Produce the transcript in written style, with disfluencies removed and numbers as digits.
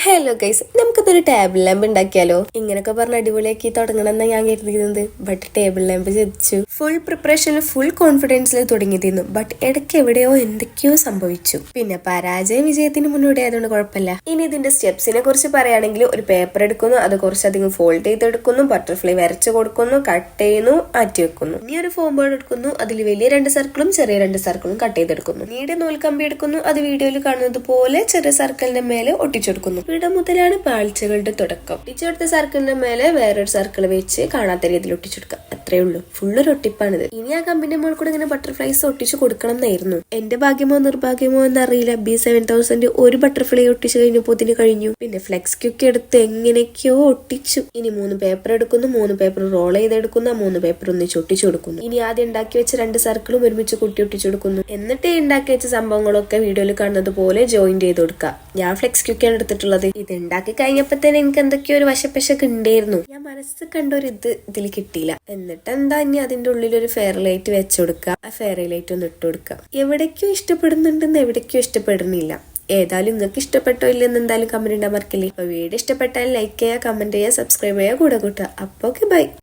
Hello guys, നമുക്കിതൊരു table lamp ഉണ്ടാക്കിയാലോ? ഇങ്ങനൊക്കെ പറഞ്ഞ അടിപൊളിയാക്കി തുടങ്ങണമെന്ന് ഞാൻ കരുതിയിരുന്നത്. ബട്ട് ടേബിൾ ലാമ്പ് ചതിച്ചു. ഫുൾ പ്രിപ്പറേഷനിൽ ഫുൾ കോൺഫിഡൻസിൽ തുടങ്ങിയിരുന്നു. ബട്ട് ഇടയ്ക്ക് എവിടെയോ എന്തൊക്കെയോ സംഭവിച്ചു. പിന്നെ പരാജയം വിജയത്തിന് മുന്നോടി ആയതുകൊണ്ട് കുഴപ്പമില്ല. ഇനി ഇതിന്റെ സ്റ്റെപ്സിനെ കുറിച്ച് പറയുകയാണെങ്കിൽ, ഒരു പേപ്പർ എടുക്കുന്നു, അത് കുറച്ചധികം ഫോൾഡ് ചെയ്തെടുക്കുന്നു, ബട്ടർഫ്ലൈ വരച്ചു കൊടുക്കുന്നു, കട്ട് ചെയ്യുന്നു, മാറ്റി വെക്കുന്നു. ഇനി ഒരു ഫോം ബോർഡ് എടുക്കുന്നു, അതിൽ വലിയ 2 സർക്കിളും ചെറിയ 2 സർക്കിളും കട്ട് ചെയ്തെടുക്കുന്നു. പിന്നീട് നൂൽക്കമ്പി എടുക്കുന്നു, അത് വീഡിയോയിൽ കാണുന്നത് പോലെ ചെറിയ സർക്കിളിന്റെ മേലെ ഒട്ടിച്ചെടുക്കുന്നു. ഇവിടെ മുതലാണ് പാഴ്ചകളുടെ തുടക്കം. ഒട്ടിച്ചെടുത്ത സർക്കിളിന്റെ മേലെ വേറൊരു സർക്കിൾ വെച്ച് കാണാത്ത രീതിയിൽ ഒട്ടിച്ചെടുക്കാം. അത്രേ ഉള്ളൂ. ഫുള്ളൊരു ഒട്ടിപ്പാണിത്. ഇനി ആ കമ്പിന്റെ മുകളിൽ കൂടെ ഇങ്ങനെ ബട്ടർഫ്ലൈസ് ഒട്ടിച്ചു കൊടുക്കണം എന്നായിരുന്നു. എന്റെ ഭാഗ്യമോ നിർഭാഗ്യമോ എന്നറിയില്ല, B7000 ഒരു ബട്ടർഫ്ലൈ ഒട്ടിച്ചു കഴിഞ്ഞപ്പോ ഇതിന് കഴിഞ്ഞു. പിന്നെ ഫ്ലെക്സ് ക്യൂക്ക് എടുത്ത് എങ്ങനെയൊക്കെയോ ഒട്ടിച്ചു. ഇനി 3 പേപ്പർ എടുക്കുന്നു, 3 പേപ്പർ റോൾ ചെയ്തെടുക്കുന്നു, 3 പേപ്പർ ഒന്നിച്ച് ഒട്ടിച്ചു കൊടുക്കുന്നു. ഇനി ആദ്യം ഉണ്ടാക്കി വെച്ച 2 സർക്കിളും ഒരുമിച്ച് കൂട്ടി ഒട്ടിച്ചു കൊടുക്കുന്നു. എന്നിട്ട് ഉണ്ടാക്കി വെച്ച സംഭവങ്ങളൊക്കെ വീഡിയോയിൽ കാണുന്നത് പോലെ ജോയിൻ ചെയ്ത് കൊടുക്കുക. ഞാൻ ഫ്ലെക്സ് ക്യൂക്കാണ് എടുത്തിട്ടുള്ളത്. ഇത് ഉണ്ടാക്കി കഴിഞ്ഞപ്പോ തന്നെ എനിക്ക് എന്തൊക്കെയോ ഒരു വശപ്പശക്ക് ഉണ്ടായിരുന്നു. ഞാൻ മനസ്സ് കണ്ട ഒരു ഇതിൽ കിട്ടിയില്ല. എന്നിട്ട് എന്താ, ഇനി അതിന്റെ ഉള്ളിൽ ഒരു ഫെയർ ലൈറ്റ് വെച്ചു കൊടുക്കുക. ആ ഫെയർ ലൈറ്റ് ഒന്ന് ഇട്ട് കൊടുക്കുക. എവിടേക്കോ ഇഷ്ടപ്പെടുന്നുണ്ടെന്ന് എവിടേക്കോ ഇഷ്ടപ്പെടുന്നില്ല. ഏതായാലും നിങ്ങൾക്ക് ഇഷ്ടപ്പെട്ടോ ഇല്ലെന്ന് എന്തായാലും കമന്റ് ഇടാൻ മറക്കില്ലേ. അപ്പൊ വീഡിയോ ഇഷ്ടപ്പെട്ടാൽ ലൈക്ക് ചെയ്യുക, കമന്റ് ചെയ്യുക, സബ്സ്ക്രൈബ് ചെയ്യുക, കൂടെ കൂട്ടുക. അപ്പൊ ഓക്കെ, ബൈ.